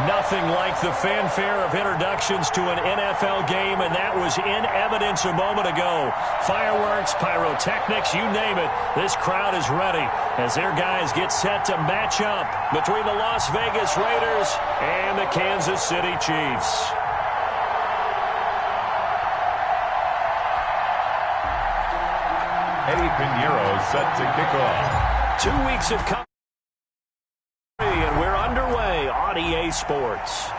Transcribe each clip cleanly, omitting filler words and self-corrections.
Nothing like the fanfare of introductions to an NFL game, and that was in evidence a moment ago. Fireworks, pyrotechnics, you name it. This crowd is ready as their guys get set to match up between the Las Vegas Raiders and the Kansas City Chiefs. Eddie Pinheiro set to kick off. 2 weeks of coverage, and we're underway on EA Sports.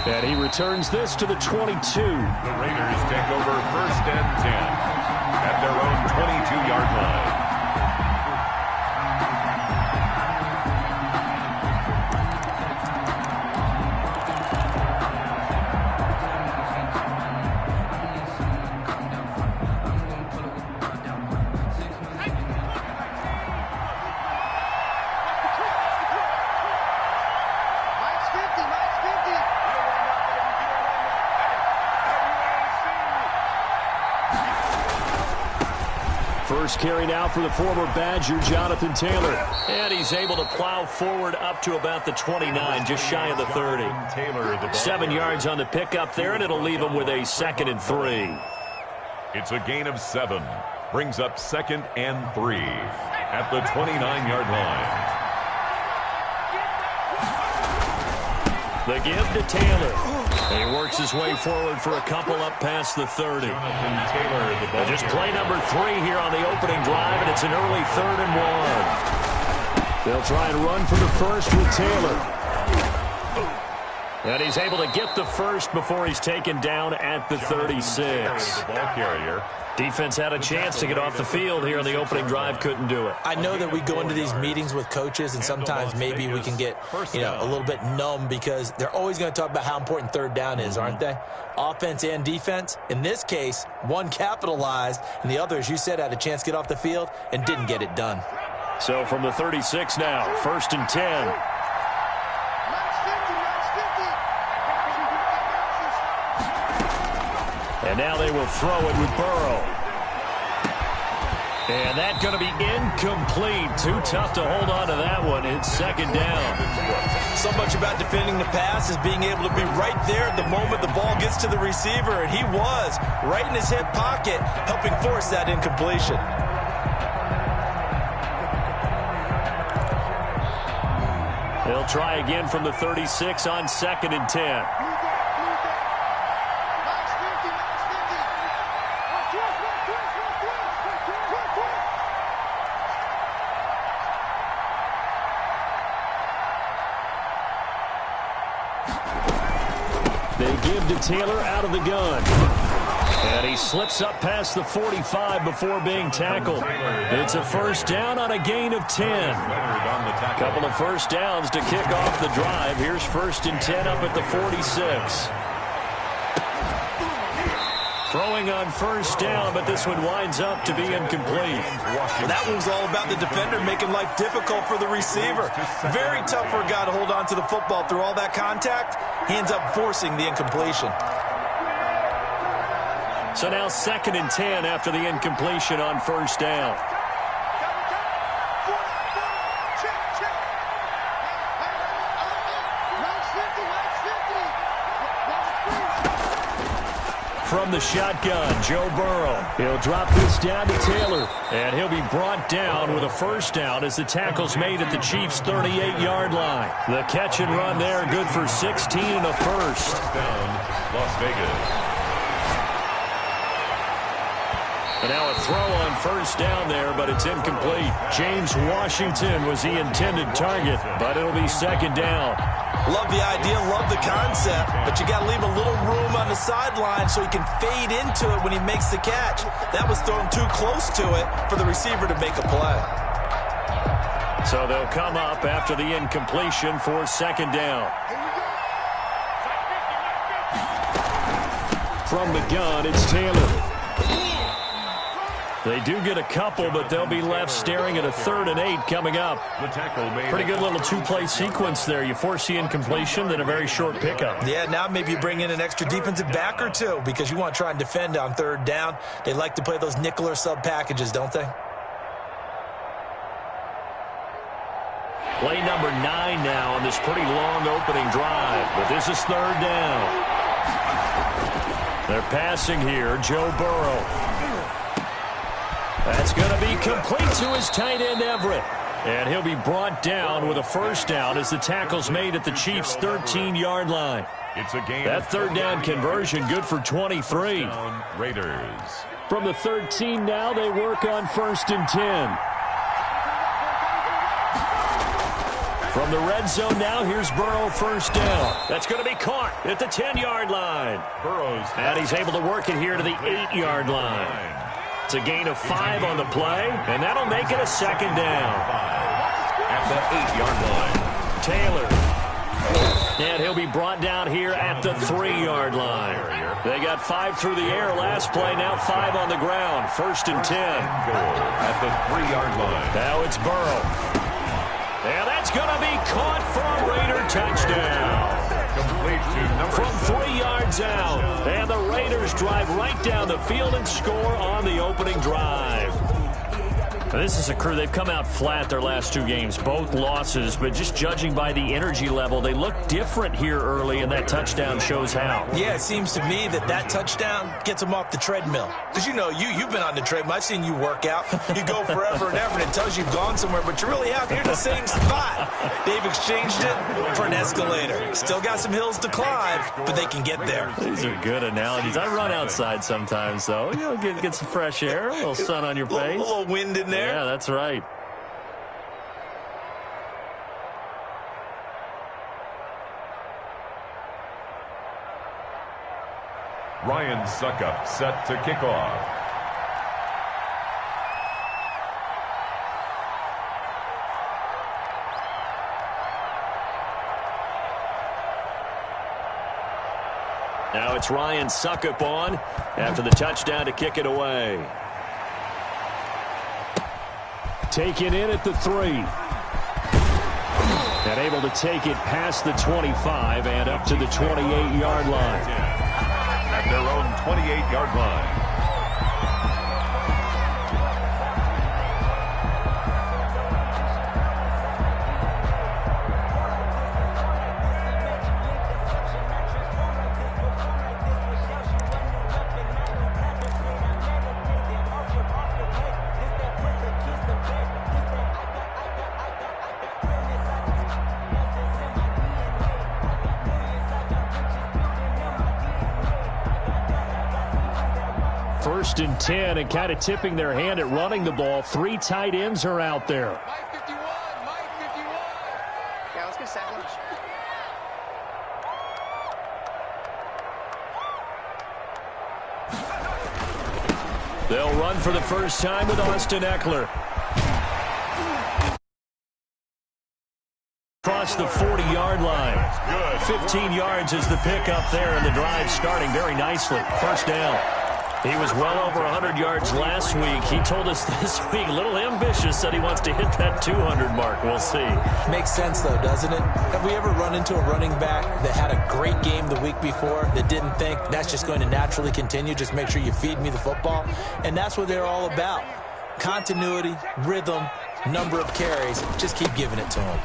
And he returns this to the 22. The Raiders take over 1st and 10 at their own 22-yard line. First carry now for the former Badger, Jonathan Taylor. And he's able to plow forward up to about the 29, just shy of the 30. 7 yards on the pickup there, and it'll leave him with a 2nd and 3. It's a gain of 7. Brings up 2nd and 3 at the 29-yard line. The give to Taylor. And he works his way forward for a couple up past the 30. Just play number 3 here on the opening drive, and it's an early 3rd and 1. They'll try and run for the first with Taylor. And he's able to get the first before he's taken down at the 36. The ball carrier. Defense had a chance to get off the field here on the opening drive, couldn't do it. I know that we go into these meetings with coaches, and sometimes maybe we can get, a little bit numb because they're always going to talk about how important 3rd down is, aren't they? Offense and defense. In this case, one capitalized, and the other, as you said, had a chance to get off the field and didn't get it done. So from the 36 now, 1st and 10. And now they will throw it with Burrow. And that's going to be incomplete. Too tough to hold on to that one. It's 2nd down. So much about defending the pass is being able to be right there at the moment the ball gets to the receiver. And he was right in his hip pocket, helping force that incompletion. They'll try again from the 36 on 2nd and 10. They give to Taylor out of the gun. And he slips up past the 45 before being tackled. It's a 1st down on a gain of 10. A couple of 1st downs to kick off the drive. Here's 1st and 10 up at the 46. Throwing on 1st down, but this one winds up to be incomplete. Well, that one was all about the defender making life difficult for the receiver. Very tough for a guy to hold on to the football through all that contact. He ends up forcing the incompletion. So now 2nd and 10 after the incompletion on 1st down. From the shotgun, Joe Burrow. He'll drop this down to Taylor. And he'll be brought down with a 1st down as the tackle's made at the Chiefs' 38-yard line. The catch and run there, good for 16 and a 1st. Down, Las Vegas. And now a throw on 1st down there, but it's incomplete. James Washington was the intended target, but it'll be 2nd down. Love the idea, love the concept, but you got to leave a little room on the sideline so he can fade into it when he makes the catch. That was thrown too close to it for the receiver to make a play. So they'll come up after the incompletion for 2nd down. From the gun, it's Taylor. They do get a couple, but they'll be left staring at a 3rd and 8 coming up. Pretty good little 2-play sequence there. You force the incompletion, then a very short pickup. Yeah, now maybe you bring in an extra defensive back or two because you want to try and defend on 3rd down. They like to play those nickel or sub packages, don't they? Play number 9 now on this pretty long opening drive. But this is third down. They're passing here. Joe Burrow. That's going to be complete to his tight end, Everett. And he'll be brought down with a first down as the tackle's made at the Chiefs' 13-yard line. It's a game. That third down conversion good for 23. Raiders. From the 13 now, they work on 1st and 10. From the red zone now, here's Burrow, first down. That's going to be caught at the 10-yard line. Burrow's. And he's able to work it here to the 8-yard line. It's a gain of 5 on the play, and that'll make it a second down. At the 8-yard line. Taylor. And he'll be brought down here at the 3-yard line. They got 5 through the air last play, now 5 on the ground. 1st and 10. At the 3-yard line. Now it's Burrow. And that's going to be caught for a Raider touchdown. Complete to number From 3 yards out. And the Raiders drive right down the field and score on the opening drive. Now, this is a crew, they've come out flat their last 2 games, both losses, but just judging by the energy level, they look different here early, and that touchdown shows how. Yeah, it seems to me that touchdown gets them off the treadmill. Because, you know, you've been on the treadmill. I've seen you work out. You go forever and ever, and it tells you you've gone somewhere, but you're really out here in the same spot. They've exchanged it for an escalator. Still got some hills to climb, but they can get there. These are good analogies. I run outside sometimes, though. You know, get some fresh air, a little sun on your face. A little wind in there. Yeah, that's right. Ryan Suckup set to kick off. Now it's Ryan Suckup on after the touchdown to kick it away. Taken in at the 3. And able to take it past the 25 and up to the 28-yard line. At their own 28-yard line. First and 10, and kind of tipping their hand at running the ball. 3 tight ends are out there. Mike 51, Mike 51. Yeah, let's get sandwich. They'll run for the first time with Austin Eckler. Across the 40-yard line. 15 yards is the pickup there, and the drive starting very nicely. First down. He was well over 100 yards last week. He told us this week, a little ambitious, said he wants to hit that 200 mark. We'll see. Makes sense, though, doesn't it? Have we ever run into a running back that had a great game the week before that didn't think that's just going to naturally continue? Just make sure you feed me the football. And that's what they're all about. Continuity, rhythm, number of carries. Just keep giving it to him.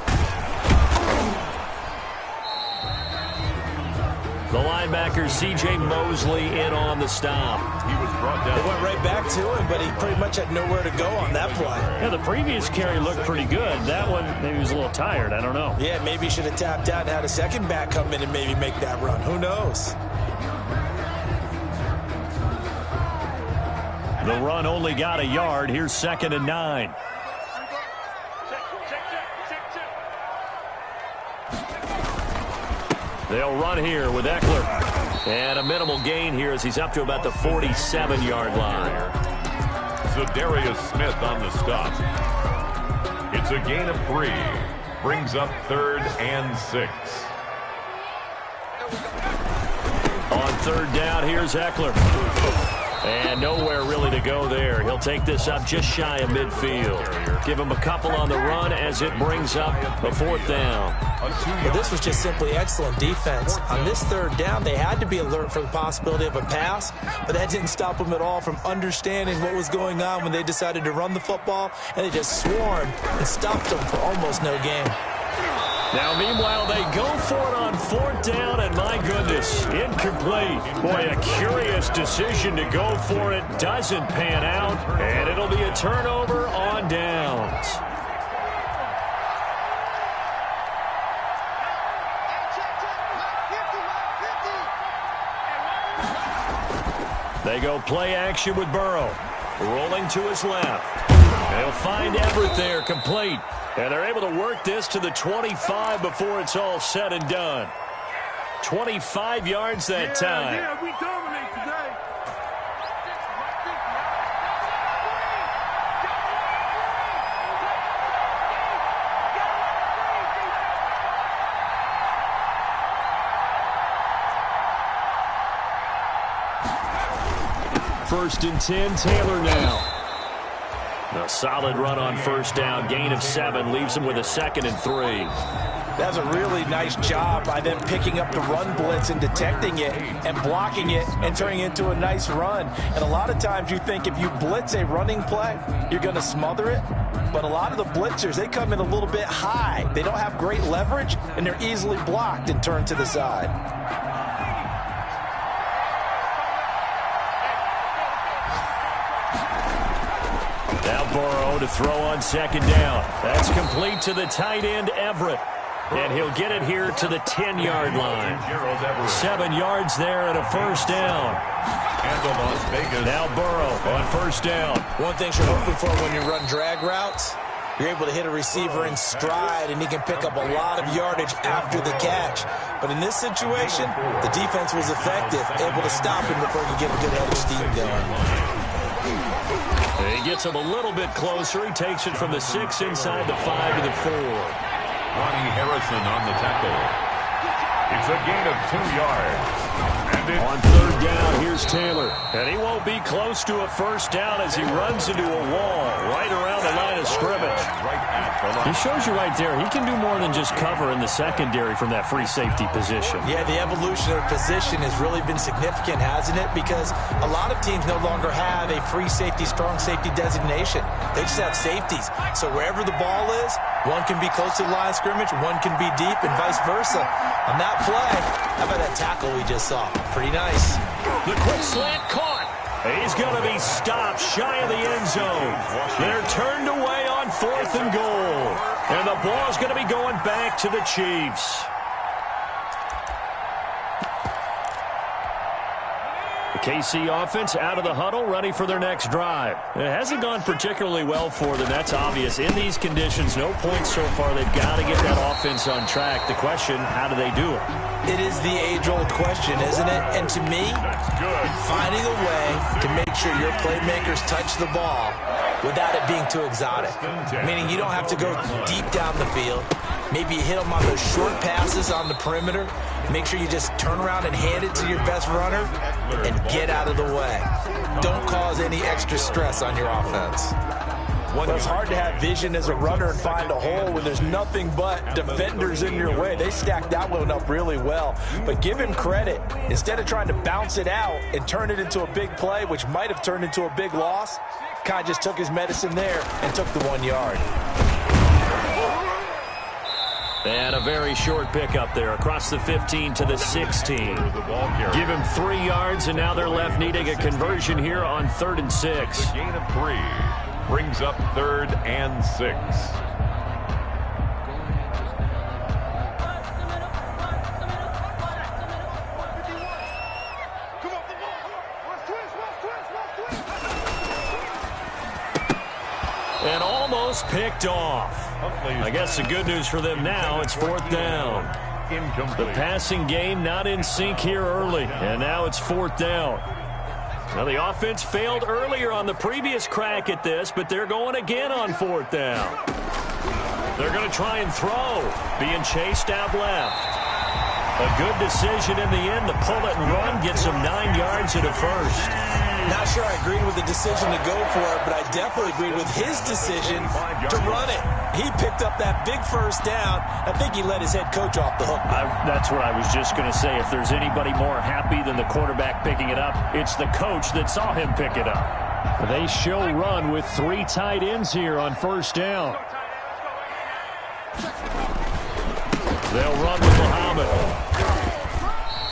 The linebacker, C.J. Mosley, in on the stop. He was brought down. They went right back to him, but he pretty much had nowhere to go on that play. Yeah, the previous carry looked pretty good. That one, maybe he was a little tired. I don't know. Yeah, maybe he should have tapped out and had a second back come in and maybe make that run. Who knows? The run only got a yard. Here's 2nd and 9. They'll run here with Eckler. And a minimal gain here as he's up to about the 47-yard line. Zadarius Smith on the stop. It's a gain of 3. Brings up 3rd and 6. On 3rd down, here's Eckler. And nowhere really to go there. He'll take this up just shy of midfield. Give him a couple on the run as it brings up a 4th down. Well, this was just simply excellent defense. On this 3rd down, they had to be alert for the possibility of a pass, but that didn't stop them at all from understanding what was going on when they decided to run the football, and they just swarmed and stopped them for almost no gain. Now, meanwhile, they go for it on 4th down, and my goodness, incomplete. Boy, a curious decision to go for it. Doesn't pan out, and it'll be a turnover on downs. They go play action with Burrow. Rolling to his left. They'll find Everett there, complete. And they're able to work this to the 25 before it's all said and done. 25 yards that time. Yeah, we dominate today. First and 10, Taylor now. A solid run on 1st down. Gain of 7 leaves him with a 2nd and 3. That's a really nice job by them picking up the run blitz and detecting it and blocking it and turning it into a nice run. And a lot of times you think if you blitz a running play, you're going to smother it. But a lot of the blitzers, they come in a little bit high. They don't have great leverage, and they're easily blocked and turned to the side. Now Burrow to throw on 2nd down. That's complete to the tight end, Everett. And he'll get it here to the 10-yard line. 7 yards there and a 1st down. Now Burrow on 1st down. One thing you're hoping for when you run drag routes, you're able to hit a receiver in stride, and he can pick up a lot of yardage after the catch. But in this situation, the defense was effective, able to stop him before he could get a good head of steam going. He gets him a little bit closer. He takes it from the 6 inside the 5 to the 4. Ronnie Harrison on the tackle. It's a gain of 2 yards. On 3rd down, here's Taylor. And he won't be close to a 1st down as he runs into a wall right around the line of scrimmage. He shows you right there, he can do more than just cover in the secondary from that free safety position. Yeah, the evolution of position has really been significant, hasn't it? Because a lot of teams no longer have a free safety, strong safety designation. They just have safeties. So wherever the ball is, one can be close to the line of scrimmage, one can be deep, and vice versa. On that play, how about that tackle we just saw? Pretty nice. The quick slant caught. He's going to be stopped shy of the end zone. They're turned away on 4th and goal. And the ball's going to be going back to the Chiefs. The KC offense out of the huddle, ready for their next drive. It hasn't gone particularly well for them, that's obvious. In these conditions, no points so far. They've got to get that offense on track. The question, how do they do it? It is the age-old question, isn't it? And to me, finding a way to make sure your playmakers touch the ball without it being too exotic. Meaning you don't have to go deep down the field. Maybe you hit them on those short passes on the perimeter. Make sure you just turn around and hand it to your best runner and get out of the way. Don't cause any extra stress on your offense. Well, it's hard to have vision as a runner and find a hole when there's nothing but defenders in your way. They stacked that one up really well. But give him credit. Instead of trying to bounce it out and turn it into a big play, which might have turned into a big loss, kind of just took his medicine there and took the 1 yard. And a very short pickup there across the 15 to the 16. Give him 3 yards, and now they're left needing a conversion here on 3rd and 6. The gain of 3 brings up 3rd and 6. And almost picked off. I guess the good news for them now, it's 4th down. The passing game not in sync here early, and now it's 4th down. Now the offense failed earlier on the previous crack at this, but they're going again on 4th down. They're going to try and throw, being chased out left. A good decision in the end to pull it and run, get some 9 yards at a 1st. Not sure I agreed with the decision to go for it, but I definitely agreed with his decision to run it. He picked up that big 1st down. I think he let his head coach off the hook. That's what I was just going to say. If there's anybody more happy than the quarterback picking it up, it's the coach that saw him pick it up. They show run with 3 tight ends here on 1st down. They'll run with Muhammad.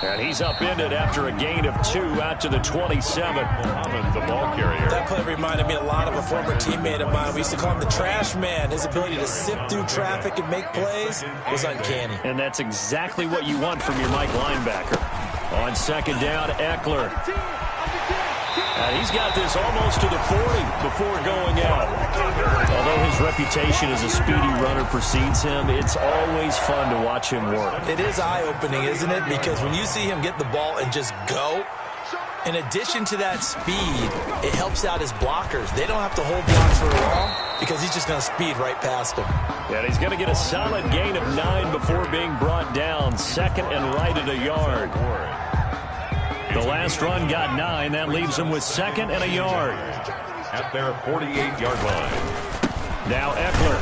And he's upended after a gain of 2 out to the 27. Muhammad, the ball carrier. That play reminded me a lot of a former teammate of mine. We used to call him the trash man. His ability to sift through traffic and make plays was uncanny. And that's exactly what you want from your Mike linebacker. On second down, Eckler. And he's got this almost to the 40 before going out. Although his reputation as a speedy runner precedes him, it's always fun to watch him work. It is eye-opening, isn't it? Because when you see him get the ball and just go, in addition to that speed, it helps out his blockers. They don't have to hold blocks for long because he's just going to speed right past them. And he's going to get a solid gain of 9 before being brought down. Second and right at a yard. The last run got 9. That leaves him with second and a yard. At their 48-yard line. Now Eckler.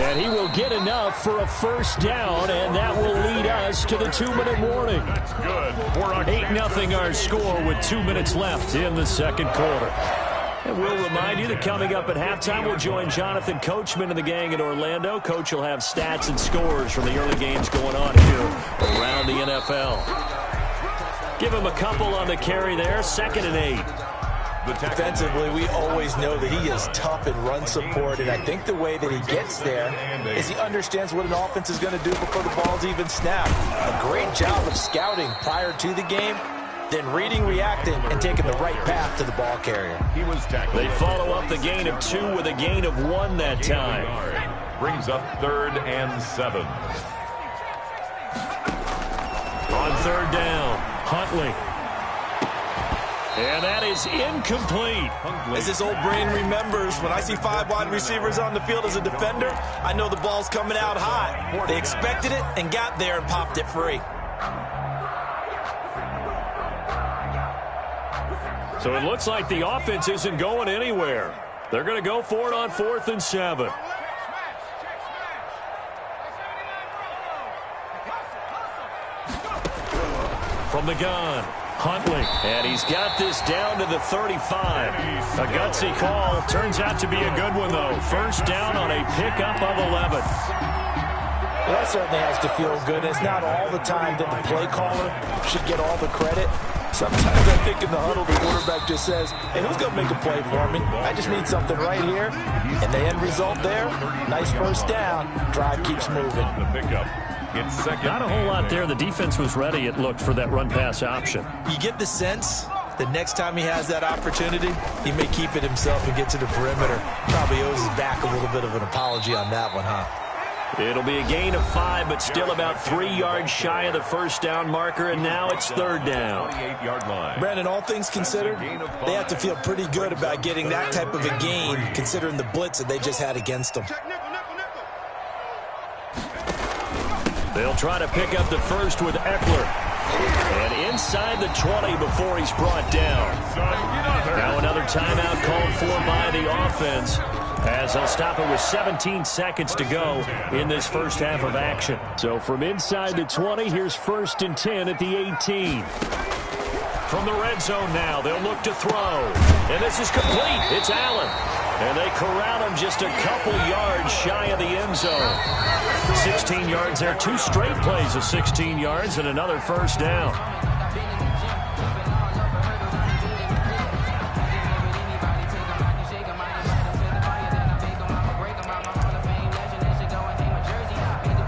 And he will get enough for a first down, and that will lead us to the 2-minute warning. That's good. 8-0 our score with 2 minutes left in the second quarter. And we'll remind you that coming up at halftime, we'll join Jonathan Coachman and the gang in Orlando. Coach will have stats and scores from the early games going on here around the NFL. Give him a couple on the carry there. Second and 8. Defensively, we always know that he is tough in run support, and I think the way that he gets there is he understands what an offense is going to do before the ball's even snapped. A great job of scouting prior to the game, then reading, reacting, and taking the right path to the ball carrier. They follow up the gain of 2 with a gain of 1 that time. Brings up 3rd and 7. On third down, Huntley. And that is incomplete. As his old brain remembers, when I see 5 wide receivers on the field as a defender, I know the ball's coming out high. They expected it and got there and popped it free. So it looks like the offense isn't going anywhere. They're going to go for it on 4th and 7. From the gun, Huntley, and he's got this down to the 35. A gutsy call. Turns out to be a good one, though. First down on a pickup of 11. Well, that certainly has to feel good. It's not all the time that the play caller should get all the credit. Sometimes I think in the huddle, the quarterback just says, hey, who's going to make a play for me? I just need something right here. And the end result there, nice first down. Drive keeps moving. The pickup. Not a whole lot there. The defense was ready, it looked, for that run-pass option. You get the sense that next time he has that opportunity, he may keep it himself and get to the perimeter. Probably owes his back a little bit of an apology on that one, huh? It'll be a gain of 5, but still about 3 yards shy of the first down marker, and now it's third down. 28-yard line. Brandon, all things considered, they have to feel pretty good about getting that type of a gain, considering the blitz that they just had against them. They'll try to pick up the first with Eckler. And inside the 20 before he's brought down. Now another timeout called for by the offense, as they'll stop it with 17 seconds to go in this first half of action. So from inside the 20, here's 1st and 10 at the 18. From the red zone now, they'll look to throw. And this is complete. It's Allen. And they corral him just a couple yards shy of the end zone. 16 yards there. 2 straight plays of 16 yards and another first down.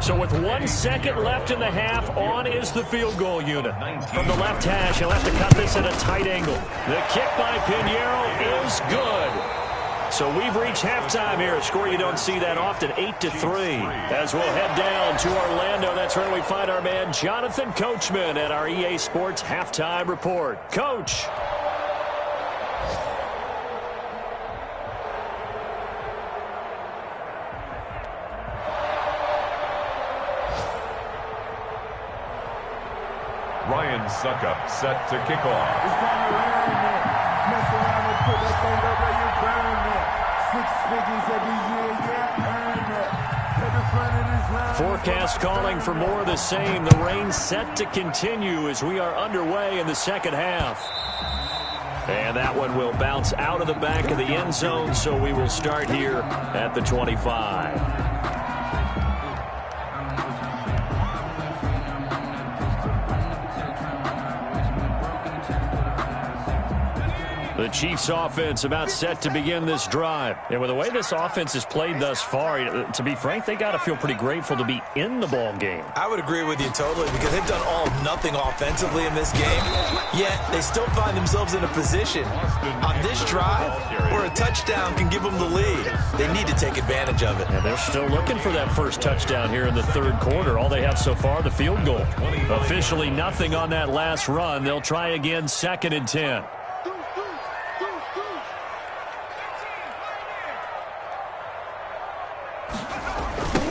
So with 1 second left in the half, on is the field goal unit. From the left hash, he'll have to cut this at a tight angle. The kick by Pinheiro is good. So we've reached halftime here. A score you don't see that often, 8-3. As we'll head down to Orlando, that's where we find our man Jonathan Coachman at our EA Sports Halftime Report. Coach. Ryan Suckup set to kick off. It's time to learn it. Mess around and put that thing up where you burn it. 6 figures every year, yeah, earn it. At the front of this line. Forecast calling for more of the same. The rain set to continue as we are underway in the second half. And that one will bounce out of the back of the end zone, so we will start here at the 25. The Chiefs offense about set to begin this drive. And with the way this offense has played thus far, to be frank, they got to feel pretty grateful to be in the ball game. I would agree with you totally because they've done all of nothing offensively in this game, yet they still find themselves in a position on this drive where a touchdown can give them the lead. They need to take advantage of it. And they're still looking for that first touchdown here in the third quarter. All they have so far, the field goal. Officially nothing on that last run. They'll try again, 2nd and 10.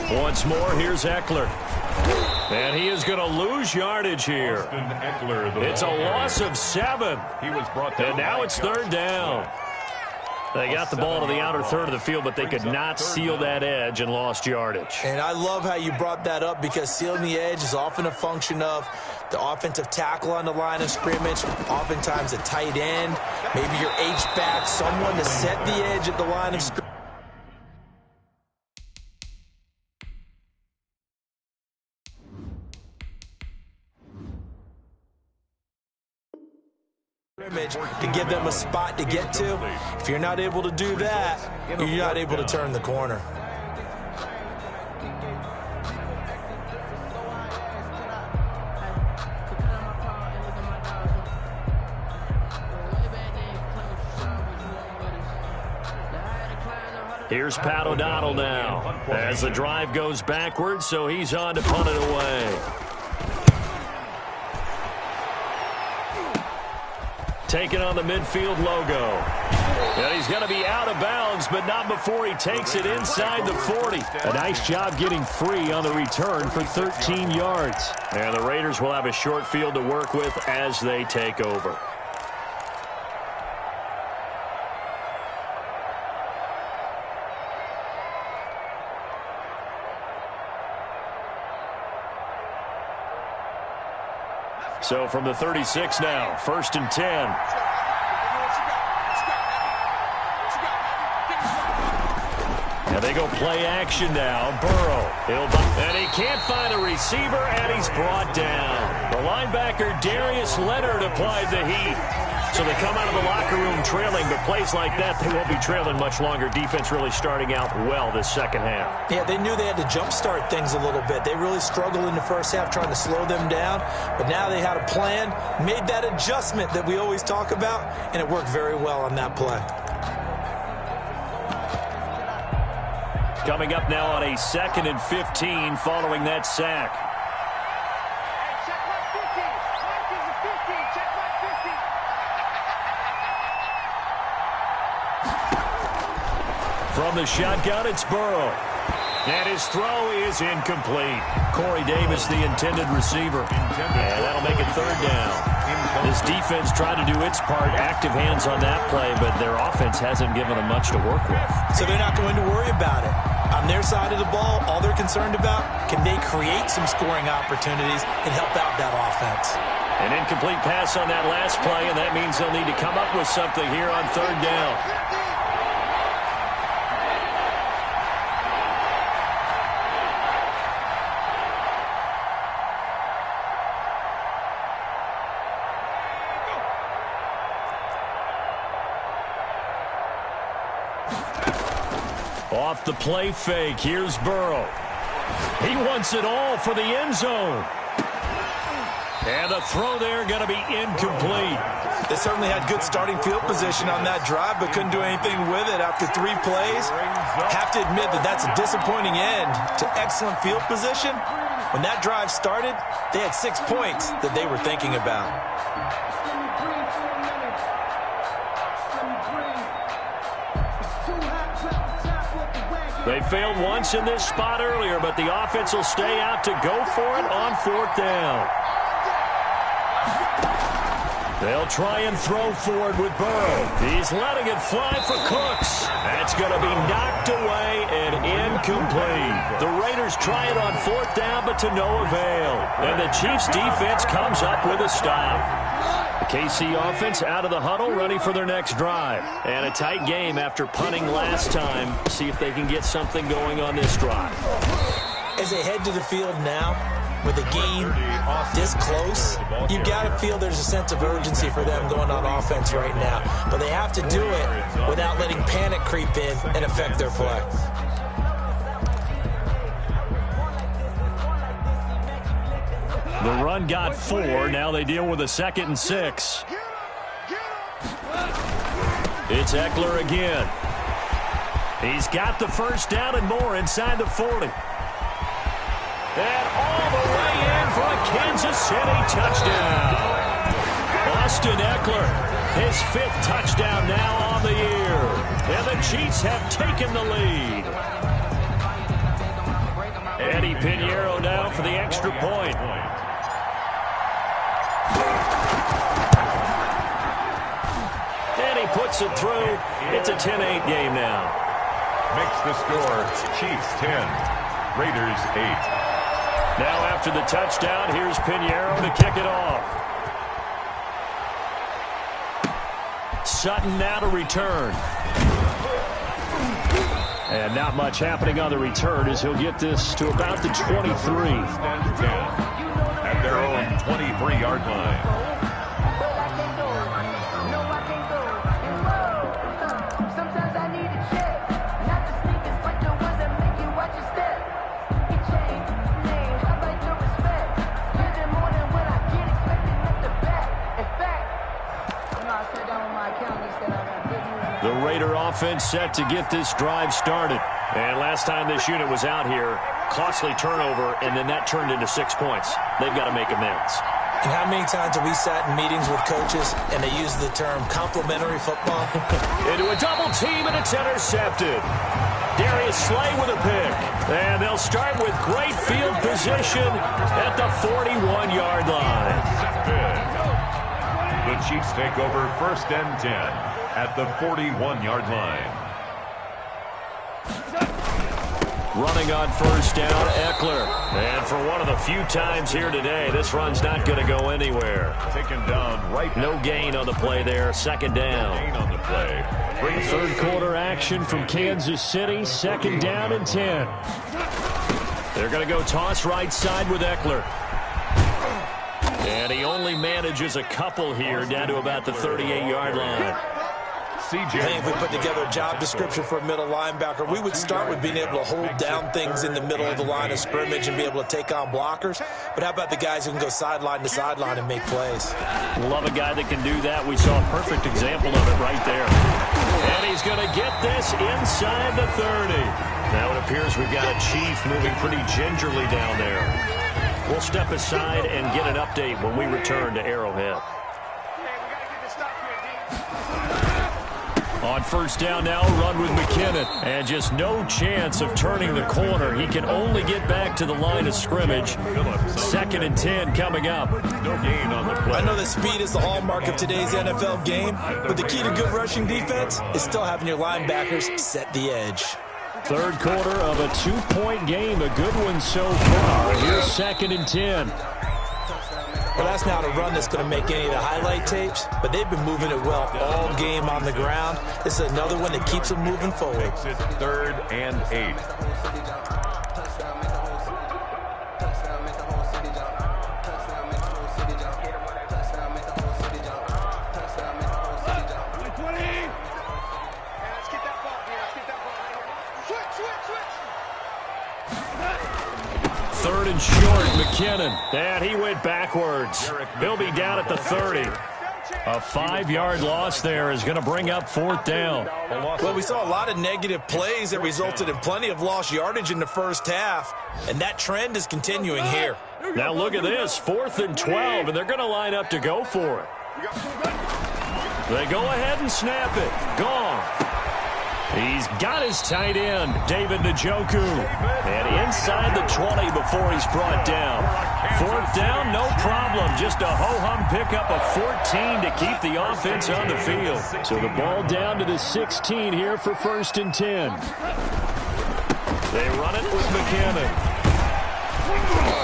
Once more, here's Eckler. And he is going to lose yardage here. It's a loss of 7. And now it's 3rd down. They got the ball to the outer third of the field, but they could not seal that edge and lost yardage. And I love how you brought that up because sealing the edge is often a function of the offensive tackle on the line of scrimmage, oftentimes a tight end, maybe your H-back, someone to set the edge at the line of scrimmage. To give them a spot to get to. If you're not able to do that, you're not able to turn the corner. Here's Pat O'Donnell now as the drive goes backwards, so he's on to punt it away. Taking on the midfield logo. And he's going to be out of bounds, but not before he takes it inside the 40. A nice job getting free on the return for 13 yards. And the Raiders will have a short field to work with as they take over. So from the 36 now, 1st and 10. And they go play action now. Burrow. And he can't find a receiver, and he's brought down. The linebacker, Darius Leonard, applied the heat. So they come out of the locker room trailing, but plays like that, they won't be trailing much longer. Defense really starting out well this second half. Yeah, they knew they had to jumpstart things a little bit. They really struggled in the first half trying to slow them down, but now they had a plan, made that adjustment that we always talk about, and it worked very well on that play. Coming up now on a 2nd and 15 following that sack. From the shotgun, it's Burrow. And his throw is incomplete. Corey Davis, the intended receiver. And that'll make it 3rd down. This defense tried to do its part, active hands on that play, but their offense hasn't given them much to work with. So they're not going to worry about it. On their side of the ball, all they're concerned about, can they create some scoring opportunities and help out that offense? An incomplete pass on that last play, and that means they'll need to come up with something here on 3rd down. Off the play fake, here's Burrow. He wants it all for the end zone. And the throw there going to be incomplete. They certainly had good starting field position on that drive, but couldn't do anything with it after 3 plays. Have to admit that that's a disappointing end to excellent field position. When that drive started, they had 6 points that they were thinking about. They failed once in this spot earlier, but the offense will stay out to go for it on 4th down. They'll try and throw forward with Burrow. He's letting it fly for Cooks. That's going to be knocked away and incomplete. The Raiders try it on 4th down, but to no avail. And the Chiefs defense comes up with a stop. The KC offense out of the huddle, ready for their next drive. And a tight game after punting last time. See if they can get something going on this drive. As they head to the field now, with a game this close, you got to feel there's a sense of urgency for them going on offense right now. But they have to do it without letting panic creep in and affect their play. The run got 4. Now they deal with a 2nd and 6. It's Eckler again. He's got the first down and more inside the 40. And all the way in for a Kansas City touchdown. Austin Eckler, his 5th touchdown now on the year. And the Chiefs have taken the lead. Eddie Pinheiro now for the extra point. And he puts it through. It's a 10-8 game now. Makes the score Chiefs 10, Raiders 8. Now after the touchdown, here's Pinheiro to kick it off. Sutton now to return. And not much happening on the return as he'll get this to about the 23. At their own 23-yard line. The Raider offense set to get this drive started. And last time this unit was out here, costly turnover, and then that turned into 6 points. They've got to make amends. And how many times have we sat in meetings with coaches and they use the term complimentary football? Into a double team, and it's intercepted. Darius Slay with a pick. And they'll start with great field position at the 41-yard line. The Chiefs take over 1st and 10 at the 41-yard line. Running on first down, Eckler. And for one of the few times here today, this run's not going to go anywhere. Taken down right. No gain on the play there. 2nd down. Gain on the play. Third quarter action from Kansas City. 2nd down and 10. They're going to go toss right side with Eckler. And he only manages a couple here down to about the 38-yard line. I think if we put together a job description for a middle linebacker, we would start with being able to hold down things in the middle of the line of scrimmage and be able to take on blockers. But how about the guys who can go sideline to sideline and make plays? Love a guy that can do that. We saw a perfect example of it right there. And he's going to get this inside the 30. Now it appears we've got a Chief moving pretty gingerly down there. We'll step aside and get an update when we return to Arrowhead. On first down now, run with McKinnon. And just no chance of turning the corner. He can only get back to the line of scrimmage. 2nd and 10 coming up. No gain on the play. I know that speed is the hallmark of today's NFL game, but the key to good rushing defense is still having your linebackers set the edge. Third quarter of a 2-point game. A good one so far. Here's 2nd and 10. Well, that's not a run that's going to make any of the highlight tapes, but they've been moving it well all game on the ground. This is another one that keeps them moving forward. Makes it 3rd and 8. Third and short, McKinnon. And he went backwards. He'll be down at the 30. A 5-yard loss there is going to bring up 4th down. Well, we saw a lot of negative plays that resulted in plenty of lost yardage in the first half, and that trend is continuing here. Now look at this, 4th and 12, and they're going to line up to go for it. They go ahead and snap it. Gone. He's got his tight end, David Njoku. And inside the 20 before he's brought down. 4th down, no problem. Just a ho-hum pickup of 14 to keep the offense on the field. So the ball down to the 16 here for 1st and 10. They run it with McKinnon.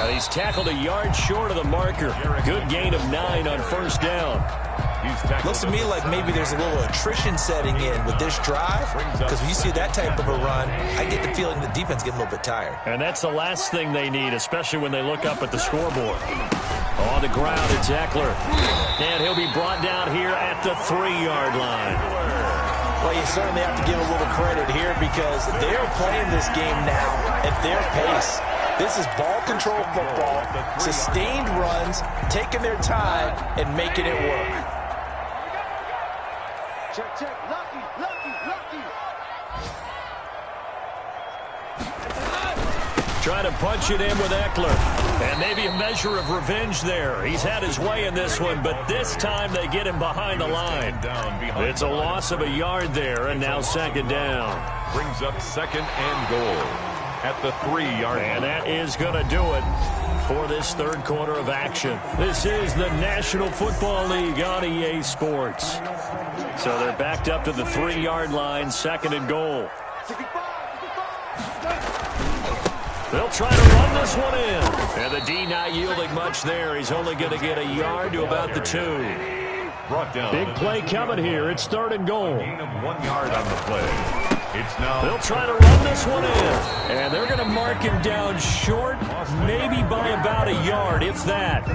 And he's tackled a yard short of the marker. Good gain of 9 on first down. Looks to me like maybe there's a little attrition setting in with this drive, because when you see that type of a run, I get the feeling the defense getting a little bit tired. And that's the last thing they need, especially when they look up at the scoreboard. On the ground, it's Eckler. And he'll be brought down here at the 3-yard line. Well, you certainly have to give a little credit here because they're playing this game now at their pace. This is ball control football, sustained runs, taking their time, and making it work. Check, check. Lucky, lucky, lucky. Trying to punch it in with Eckler. And maybe a measure of revenge there. He's had his way in this one, but this time they get him behind the line. It's a loss of a yard there, and now second down. Brings up second and goal at the 3-yard line. And that is going to do it for this third quarter of action. This is the National Football League on EA Sports. So they're backed up to the 3-yard line, second and goal. They'll try to run this one in. And the D not yielding much there. He's only going to get a yard to about the 2. Big play coming here. It's third and goal. Gain of 1 yard on the play. It's now. They'll try to run this one in. And they're going to mark him down short, maybe by about a yard, if that.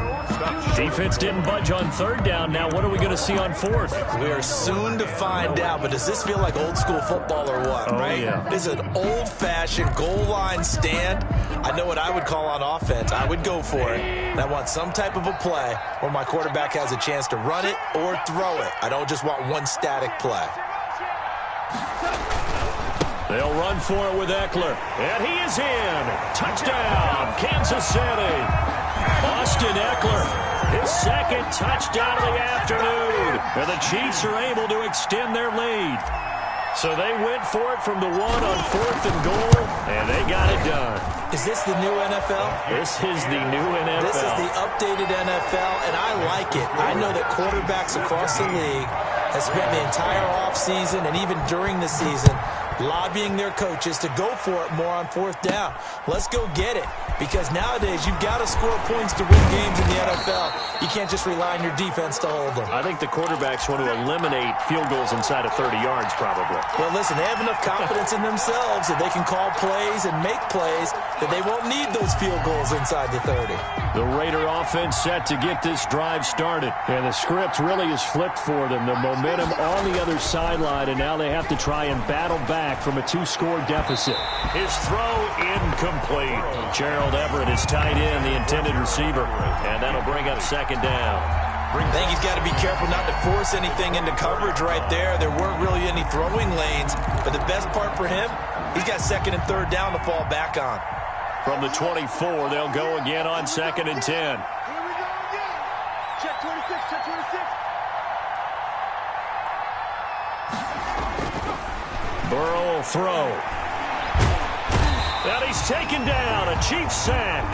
Defense didn't budge on third down. Now what are we going to see on fourth? We are soon to find out, but does this feel like old school football or what, right? Yeah. This is an old-fashioned goal line stand. I know what I would call on offense. I would go for it. And I want some type of a play where my quarterback has a chance to run it or throw it. I don't just want one static play. They'll run for it with Eckler. And he is in. Touchdown, Kansas City. Austin Eckler, his second touchdown of the afternoon. And the Chiefs are able to extend their lead. So they went for it from the 1 on fourth and goal, and they got it done. Is this the new NFL? This is the new NFL. This is the updated NFL, and I like it. I know that quarterbacks across the league have spent the entire offseason and even during the season lobbying their coaches to go for it more on fourth down. Let's go get it, because nowadays you've got to score points to win games in the NFL. You can't just rely on your defense to hold them. I think the quarterbacks want to eliminate field goals inside of 30 yards probably. Well, listen, they have enough confidence in themselves that they can call plays and make plays that they won't need those field goals inside the 30. The Raider offense set to get this drive started. And the script really is flipped for them. The momentum on the other sideline, and now they have to try and battle back from a 2-score deficit. His throw incomplete. Gerald Everett is tight end, the intended receiver. And that'll bring up second down. I think he's got to be careful not to force anything into coverage right there. There weren't really any throwing lanes. But the best part for him, he's got second and third down to fall back on. From the 24, they'll go again on second and 10. Here we go again. Check 26, check 26. Burrow will throw. And he's taken down. A Chiefs sack.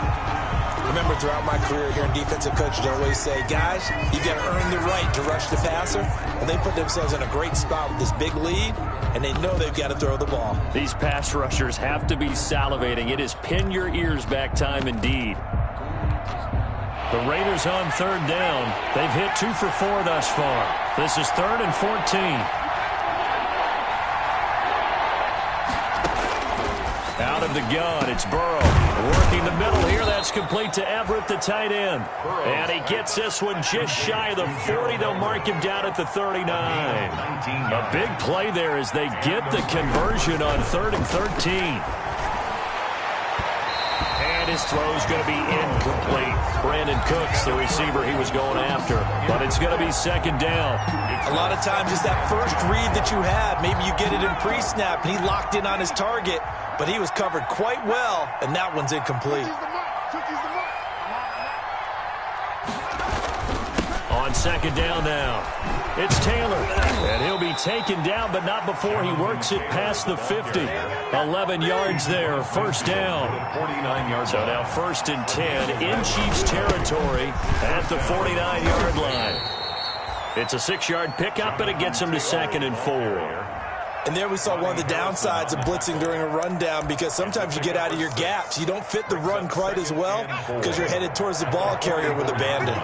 Remember, throughout my career here in defensive coaching, I always say, guys, you got to earn the right to rush the passer. And they put themselves in a great spot with this big lead, and they know they've got to throw the ball. These pass rushers have to be salivating. It is pin your ears back time indeed. The Raiders on third down. They've hit 2 for 4 thus far. This is 3rd and 14. Out of the gun, it's Burrow. Working the middle here, that's complete to Everett, the tight end. And he gets this one just shy of the 40. They'll mark him down at the 39. A big play there as they get the conversion on 3rd and 13. And his throw's going to be incomplete. Brandon Cooks, the receiver he was going after. But it's going to be second down. A lot of times it's that first read that you have. Maybe you get it in pre-snap, and he locked in on his target. But he was covered quite well, and that one's incomplete. On second down now, it's Taylor. And he'll be taken down, but not before he works it past the 50. 11 yards there, first down. 49 yards. So now 1st and 10 in Chiefs territory at the 49-yard line. It's a 6-yard pickup, and it gets him to 2nd and 4. And there we saw one of the downsides of blitzing during a rundown, because sometimes you get out of your gaps. You don't fit the run quite as well because you're headed towards the ball carrier with abandon.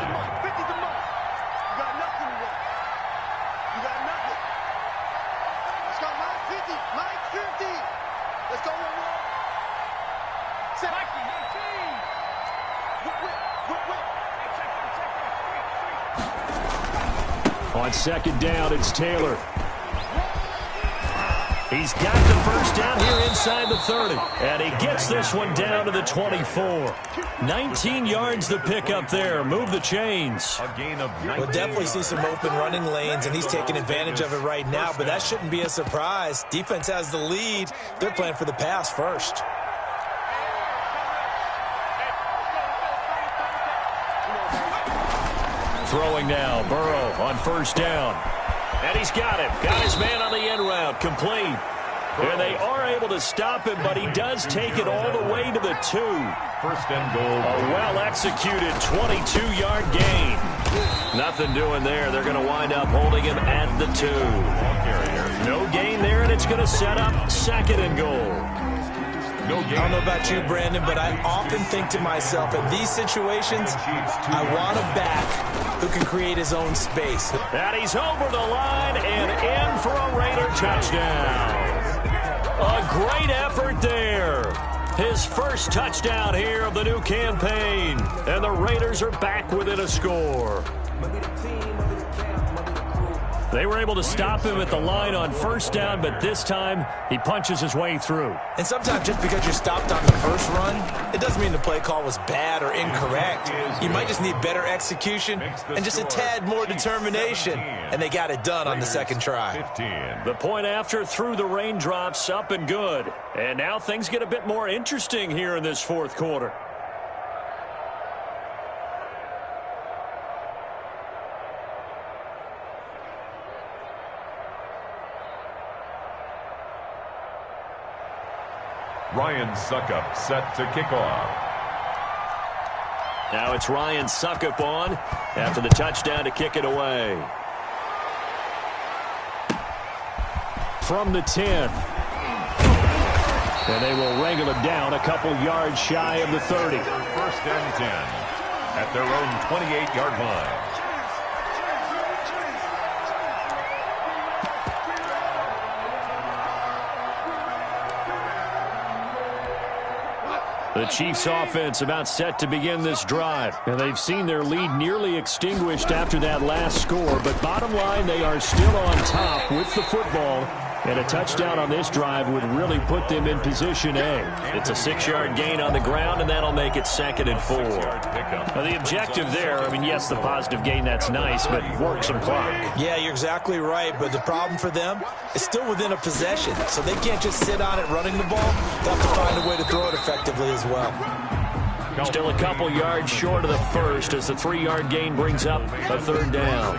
On second down, it's Taylor. He's got the first down here inside the 30. And he gets this one down to the 24. 19 yards to pick up there. Move the chains. A gain of 19. We'll definitely see some open running lanes, and he's taking advantage of it right now, but that shouldn't be a surprise. Defense has the lead. They're playing for the pass first. Throwing now, Burrow on first down. And he's got him. Got his man on the end route. Complete. And they are able to stop him, but he does take it all the way to the 2. First and goal. A well-executed 22-yard gain. Nothing doing there. They're going to wind up holding him at the 2. No gain there, and it's going to set up second and goal. I don't know about you, Brandon, but I often think to myself, in these situations, I want a back who can create his own space. And he's over the line and in for a Raider touchdown. A great effort there. His first touchdown here of the new campaign. And the Raiders are back within a score. They were able to stop him at the line on first down, but this time he punches his way through. And sometimes just because you're stopped on the first run, it doesn't mean the play call was bad or incorrect. You might just need better execution and just a tad more determination. And they got it done on the second try. The point after through the raindrops, up and good. And now things get a bit more interesting here in this fourth quarter. Ryan Suckup set to kick off. Now it's Ryan Suckup on after the touchdown to kick it away. From the 10. And they will wrangle it down a couple yards shy of the 30. First and 10 at their own 28-yard line. The Chiefs offense about set to begin this drive. And they've seen their lead nearly extinguished after that last score. But bottom line, they are still on top with the football. And a touchdown on this drive would really put them in position A. It's a 6-yard gain on the ground, and that'll make it second and 4. Now the objective there, I mean, yes, the positive gain, that's nice, but work some clock. Yeah, you're exactly right, but the problem for them is still within a possession, so they can't just sit on it running the ball. They'll have to find a way to throw it effectively as well. Still a couple yards short of the first as the 3-yard gain brings up a third down.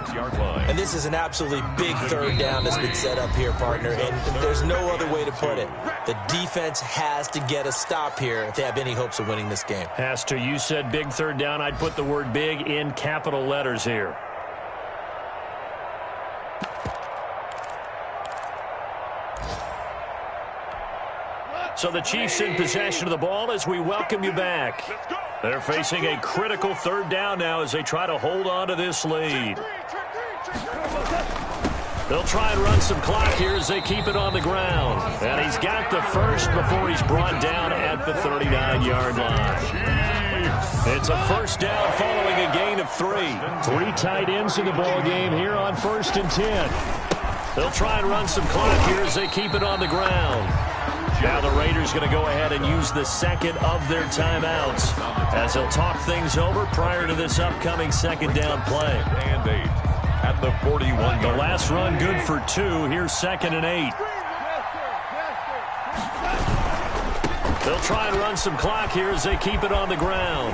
And this is an absolutely big third down that's been set up here, partner, and there's no other way to put it. The defense has to get a stop here if they have any hopes of winning this game. Has to. You said big third down. I'd put the word big in capital letters here. So the Chiefs in possession of the ball as we welcome you back. They're facing a critical third down now as they try to hold on to this lead. They'll try and run some clock here as they keep it on the ground. And he's got the first before he's brought down at the 39-yard line. It's a first down following a gain of 3. 3 tight ends in the ball game here on 1st and 10. They'll try and run some clock here as they keep it on the ground. Now the Raiders going to go ahead and use the second of their timeouts as they'll talk things over prior to this upcoming second down play. And 8 at the 41. The last run good for 2. Here's 2nd and 8. They'll try and run some clock here as they keep it on the ground.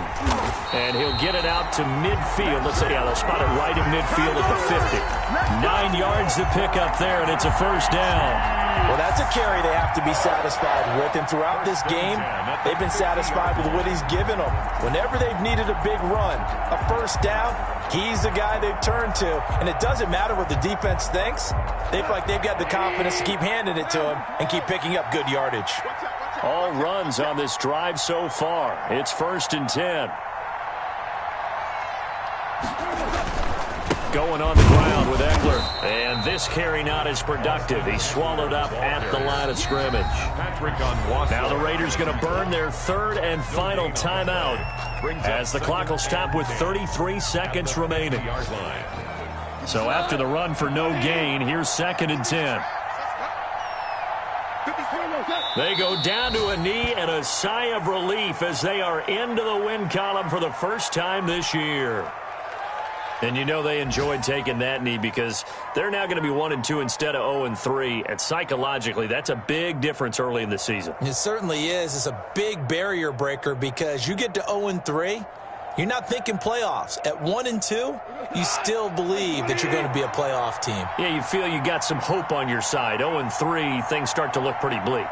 And he'll get it out to midfield. Let's say, yeah, they'll spot it right in midfield at the 50. 9 yards to pick up there, and it's a first down. Well, that's a carry they have to be satisfied with. And throughout this game, they've been satisfied with what he's given them. Whenever they've needed a big run, a first down, he's the guy they've turned to. And it doesn't matter what the defense thinks. They feel like they've got the confidence to keep handing it to him and keep picking up good yardage. All runs on this drive so far. It's 1st and 10. Going on the ground with Eckler. And this carry not as productive. He's swallowed up at the line of scrimmage. Now the Raiders going to burn their 3rd and final timeout as the clock will stop with 33 seconds remaining. So after the run for no gain, here's 2nd and 10. They go down to a knee and a sigh of relief as they are into the win column for the first time this year. And you know they enjoyed taking that knee because they're now going to be 1-2 instead of 0-3. And psychologically, that's a big difference early in the season. It certainly is. It's a big barrier breaker because you get to 0-3, you're not thinking playoffs. At 1-2, you still believe that you're going to be a playoff team. Yeah, you feel you got some hope on your side. 0-3, things start to look pretty bleak.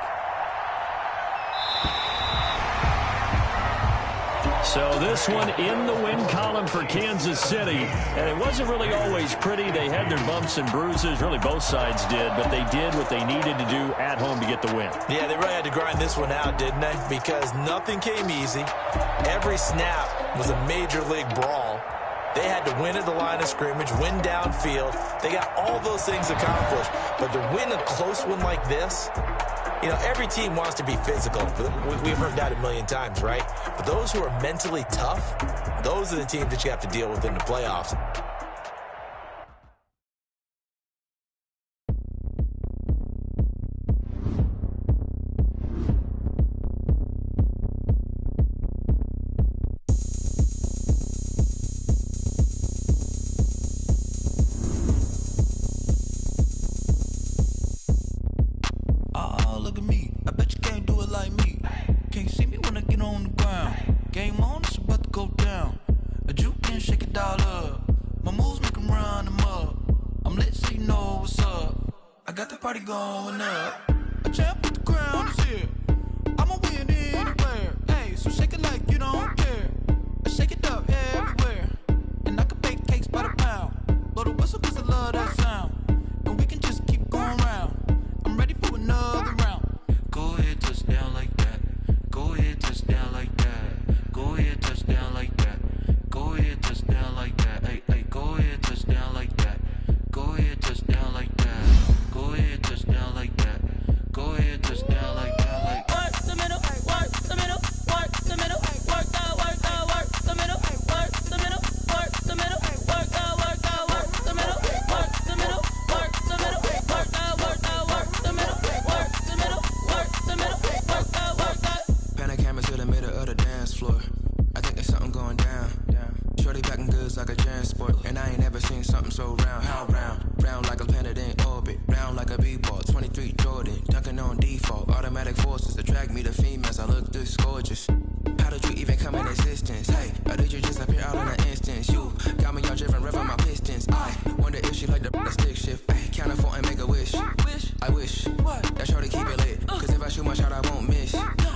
So this one in the win column for Kansas City. And it wasn't really always pretty. They had their bumps and bruises. Really, both sides did. But they did what they needed to do at home to get the win. Yeah, they really had to grind this one out, didn't they? Because nothing came easy. Every snap was a major league brawl. They had to win at the line of scrimmage, win downfield. They got all those things accomplished. But to win a close one like this, you know, every team wants to be physical. We've heard that a million times, right? But those who are mentally tough, those are the teams that you have to deal with in the playoffs. Going up, a champ with the crown is here. I'ma win anywhere. Hey, so shake it like you don't care. I shake it up everywhere. And I can bake cakes by the pound. Blow the whistle 'cause I love that sound. And we can just keep going round. I'm ready for another round. Go ahead, touchdown like that. Go ahead, touchdown like that. Go ahead, touchdown like that. Go ahead, touchdown like that. Hey, hey, go ahead, touchdown like that. Go ahead, touchdown like that. Go ahead, touchdown like that. Go ahead, touchdown like that. Like work the middle, work the middle, work the middle, work out, work the middle, work the middle, work the middle, work out, work the middle, work the middle, work the middle, work out, work the middle, work the middle, work the middle, work out, work out. Pan a camera to the middle of the dance floor. I think there's something going down. Shorty packing goods like a transport, and I ain't never seen something so round. How round? Round like a planet in orbit, round like a b-ball. 23 Jordan, dunking on default. Automatic forces attract me to females. I look this gorgeous. How did you even come in existence? Hey, or did you just appear out in an instance? You got me all driven, revving my pistons. I wonder if she like the stick shift. Ay, count it 4 and make a wish. I wish that shorty keep it lit. 'Cause if I shoot my shot, I won't miss.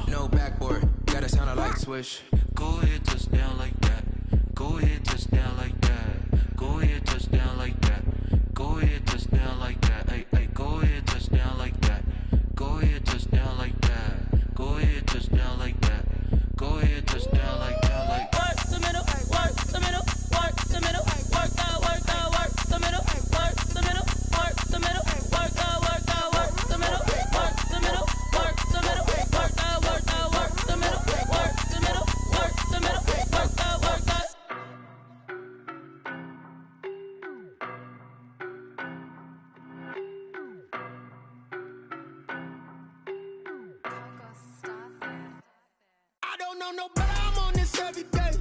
No backboard, gotta sound a light switch. Go ahead, touchdown like that. Go ahead, touchdown like that. Go ahead, touchdown like that. Go ahead, touchdown like that. Hey, hey, go ahead, touchdown like that. Go ahead, touchdown like that. Go ahead, touchdown like that. Go ahead, touchdown like that. Like work the middle, work the middle, work the middle, work out, work the middle, work the middle, work the middle, work out, work the middle, work the middle, work the middle, work out, work the middle, work the middle, work the middle, work out, work out. I don't know no better, I'm on this every day.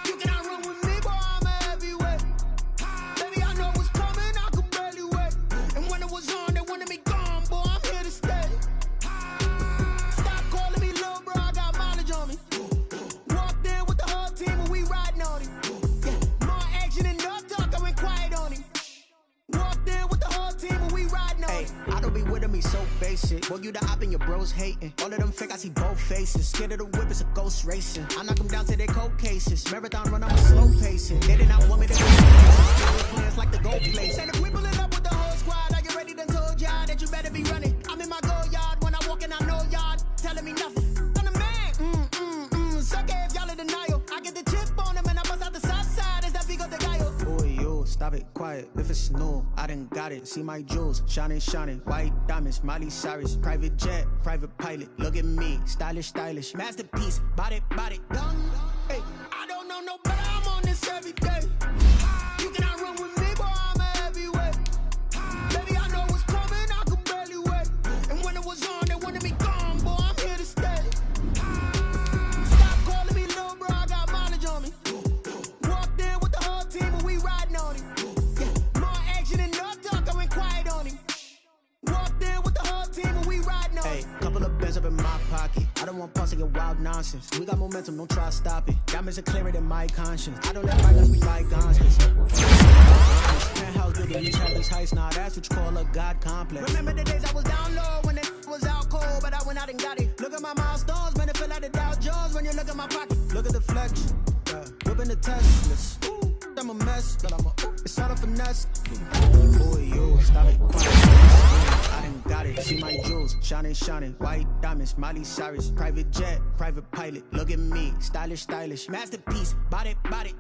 You cannot run with me, boy, I'm a heavyweight. Baby, I know what's coming, I could barely wait. And when it was on, they wanted me gone, boy, I'm here to stay. Stop calling me little bro, I got mileage on me. Walked in with the whole team and we riding on him. Yeah, more action than no talk, I went quiet on him. Walked in with the whole team and we riding on him. I don't be with me so basic. Boy, you the op and your bros hating. All of them fake, I see both faces. Scared of the whip, it's a ghost racing. I knock them down to their cold cases. Marathon run, I'm a slow pacing. They did not want me to be plans like the gold place. And if we pull it up with the whole squad, are you ready? Done told y'all that you better be running. I'm in my go yard when I walk in, I know y'all telling me nothing. I'm the man. Suck it if y'all in denial. I get the chip on them and I bust out the south side. Is that Vigo de Gallo? Boy, yo, stop it, quiet. If it's new, I done got it. See my jewels, shining, shining. White diamonds, Miley Cyrus. Private jet, private pilot. Look at me, stylish, stylish. Masterpiece, body, done. Hey, I don't know no better, I'm on this every day. You cannot run with me, boy, I'm nonsense. We got momentum, don't try to stop it. Diamonds are clearer than my conscience. I don't let bygones be bygones. Penthouse building, these heavens heights. Nah, that's what you call a God complex. Remember the days I was down low when it was out cold, but I went out and got it. Look at my milestones, man, it feel like the Dow Jones when you look at my pocket. Look at the flex, whipping the Teslas. I'm a mess, but it's all a finesse. Boy, you stop it, quiet. I done got it. See my jewels, shining, white diamonds, Miley Cyrus, private jet, private pilot. Look at me, stylish, masterpiece, body,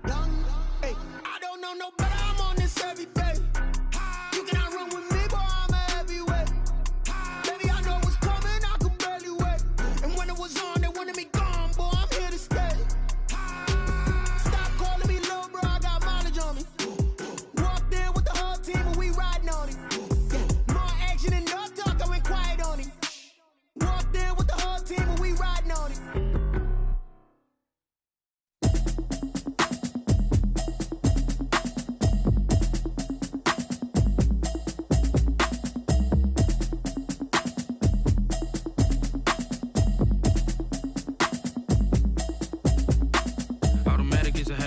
young. Hey, I don't know no better. I'm on this every day. You cannot run with me, boy. I'm a heavyweight. Baby, I know what's coming. I could barely wait. And when it was on, they wanted me gone, boy. I'm here to stay.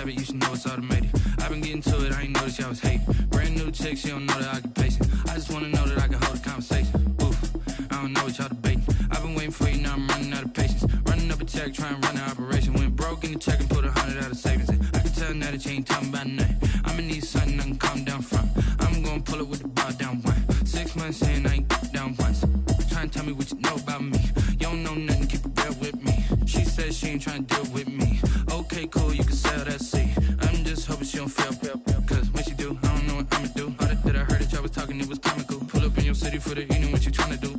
You should know it's automated. I've been getting to it, I ain't noticed y'all was hating. Brand new chick, she don't know that I can pace it. I just wanna know that I can hold a conversation. Oof, I don't know what y'all debating. I've been waiting for you, now I'm running out of patience. Running up a check, trying to run an operation. Went broke in the check and put 100 out of savings in. I can tell now that you ain't talking about nothing. I'ma need something I can calm down from. I'm gonna pull it with the bar down one. 6 months in, I ain't down once. Trying to tell me what you know about me. You don't know nothing, keep it real with me. She says she ain't trying to deal with me. Okay, cool, you can sell that seat. I'm just hoping she don't fail. Cause when she do, I don't know what I'ma do. All that I heard that y'all was talking, it was comical. Pull up in your city for the evening, what you tryna do?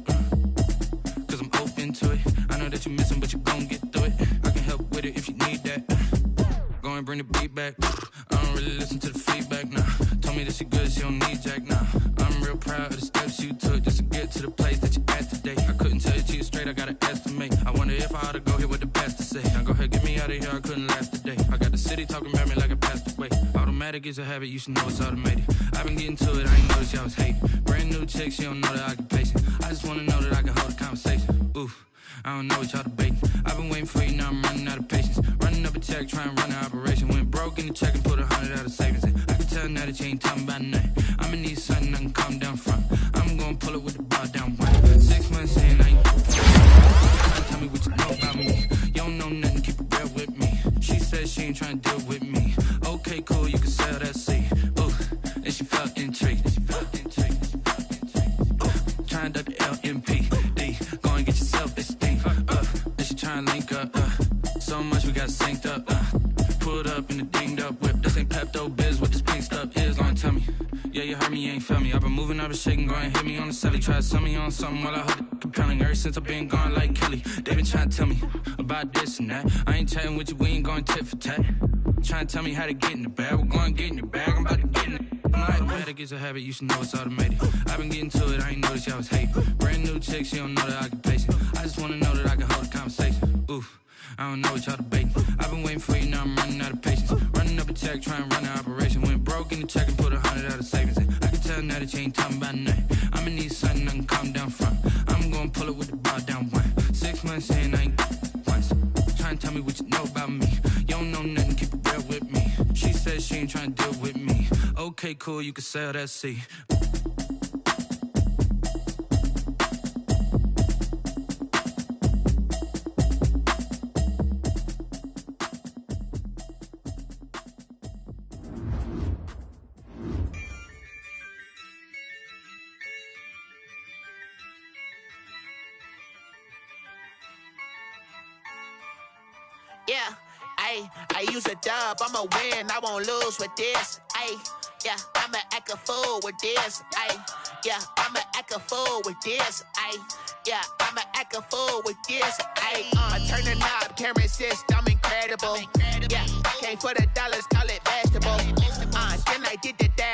Cause I'm open to it. I know that you missing, but you gon' get through it. I can help with it if you need that. Go and bring the beat back. I don't really listen to the feedback, nah. Told me that she good, she don't need jack, nah. I'm real proud of the steps you took just to get to the place that you at today. I couldn't tell you to you straight, I gotta estimate. I wonder if I ought to go here with the best to say. Now go ahead, get me out of here, I couldn't last today. I got the city talking about me like I passed away. Automatic is a habit, you should know it's automated. I've been getting to it, I ain't noticed y'all was hating. Brand new chick, she don't know that I can pace it. I just wanna know that I can hold a conversation. Oof, I don't know what y'all debating. I've been waiting for you, now I'm running out of patience. Running up a check, trying to run an operation. Went broke in the check and put 100 out of savings in. I can tell now that you ain't talking about nothing. I'ma need something I can calm down from. I'm gonna pull it with the bar down one. 6 months in, I ain't trying to tell me what you know about me. You don't know nothing, keep it real with me. She says she ain't trying to deal with me. Okay, cool, you can sell that seat. Ooh, and she felt intrigued. Trying to duck the LMPD. Go and get your self-esteem. And she trying to link up. So much we got synced up. Pulled up in the dinged up whip. This ain't Pepto-Biz, what this pink stuff is. Long tell me. Yeah, you heard me, you ain't felt me. I've been moving, I've been shaking, go and hit me on the celly. Try to sell me on something while I hold it compelling. Ever since I've been gone like Kelly, they been trying to tell me about this and that. I ain't chatting with you, we ain't going tit for tat. Trying to tell me how to get in the bag. We're going to get in the bag, I'm about to get in it. Automatic is a habit, you should know it's automated. I've been getting to it, I ain't noticed y'all was hating. Brand new chick, she don't know that I can pace it. I just wanna know that I can hold a conversation. Oof, I don't know what y'all debating. I've been waiting for you, now I'm running out of patience. Running up a check, trying to run an operation. Went broke in the check and put 100 out of savings in. I can tell now that you ain't talking about nothing. I'ma need something I can calm down from. I'm gonna pull it with the bar down one. 6 months in, I ain't once. Trying to tell me what you know about me. You don't know nothing, keep it real with me. She says she ain't trying to deal with me. Okay, cool, you can sell that seat. Yeah, I use a dub, I'ma win, I won't lose with this. Yeah, I'ma act a fool with this. Yeah, I'ma act a fool with this. Yeah, I'ma act a fool with this. I turn the knob, can't resist, I'm incredible. Yeah, came for the dollars, call it vegetable. Then I did the dash.